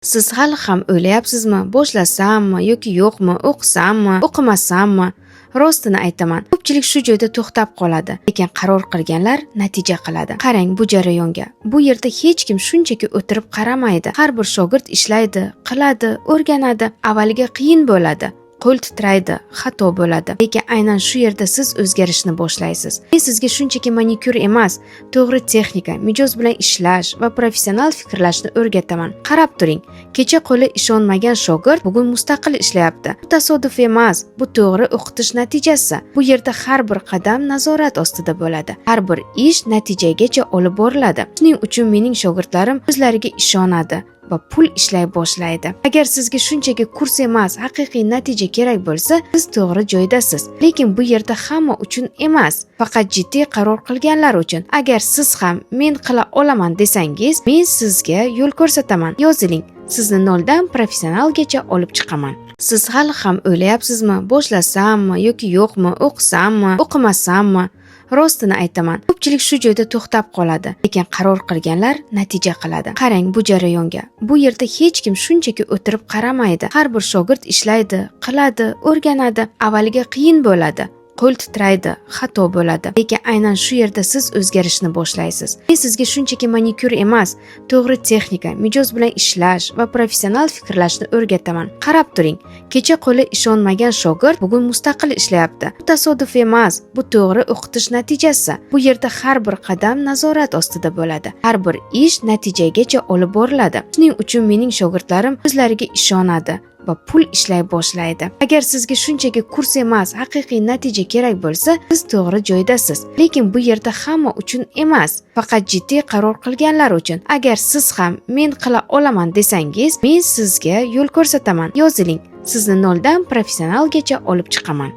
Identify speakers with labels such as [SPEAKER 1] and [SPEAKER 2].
[SPEAKER 1] Siz hali ham o'ylayapsizmi, boshlasammi yoki yo'qmi, o'qisammi, o'qimasammi? Rostini aytaman, ko'pchilik shu joyda to'xtab qoladi, lekin qaror qilganlar natija qiladi. Qarang bu jarayonga. Bu yerda hech kim shunchaki o'tirib qaramaydi. Har bir shogird ishlaydi, qiladi, o'rganadi. Avvaliga qiyin bo'ladi. Qo'l titraydi, xato bo'ladi. Lekin aynan shu yerda siz o'zgarishni boshlaysiz. Men sizga shunchaki manikyur emas, to'g'ri texnika, mijoz bilan ishlash va professional fikrlashni o'rgataman. Qarab turing, kecha qo'li ishonmagan shogird bugun mustaqil ishlayapti. Bu tasodif emas, bu to'g'ri o'qitish natijasi. Bu yerda har bir qadam nazorat ostida bo'ladi. Har bir ish natijagacha olib boriladi. Shuning uchun mening shogirdlarim o'zlariga ishonadi va pul ishlay boshlaydi. Agar sizga shunchaki kurs emas, haqiqiy natija kerak bo'lsa, siz to'g'ri joydasiz. Lekin bu yerda hamma uchun emas, faqat jiddiy qaror qilganlar uchun. Agar siz ham men qila olaman desangiz, men sizga yo'l ko'rsataman. Yoziling, sizni noldan professionalgacha olib chiqaman. Siz hali ham o'ylayapsizmi, boshlasammi yoki yo'qmi, o'qisammi, o'qimasammi? Rostini aytaman, ko'pchilik shu joyda to'xtab qoladi, lekin qaror qilganlar natija qiladi. Qarang bu jarayonga. Bu yerda hech kim shunchaki o'tirib qaramaydi. Har bir shogird ishlaydi, qiladi, o'rganadi. Avvaliga qiyin bo'ladi. Qo'l titraydi, xato bo'ladi. Lekin aynan shu yerda siz o'zgarishni boshlaysiz. Men sizga shunchaki manikyur emas, to'g'ri texnika, mijoz bilan ishlash va professional fikrlashni o'rgataman. Qarab turing, kecha qo'li ishonmagan shogird bugun mustaqil ishlayapti. Bu tasodif emas, bu to'g'ri o'qitish natijasi. Bu yerda har bir qadam nazorat ostida bo'ladi. Har bir ish natijagacha olib boriladi. Shuning uchun mening shogirdlarim o'zlariga ishonadi va pul ishlay boshlaydi. Agar sizga shunchaki kurs emas, haqiqiy natija kerak bo'lsa, siz to'g'ri joydasiz. Lekin bu yerda hamma uchun emas, faqat jiddiy qaror qilganlar uchun. Agar siz ham men qila olaman desangiz, men sizga yo'l ko'rsataman. Yoziling, sizni noldan professionalgacha olib chiqaman.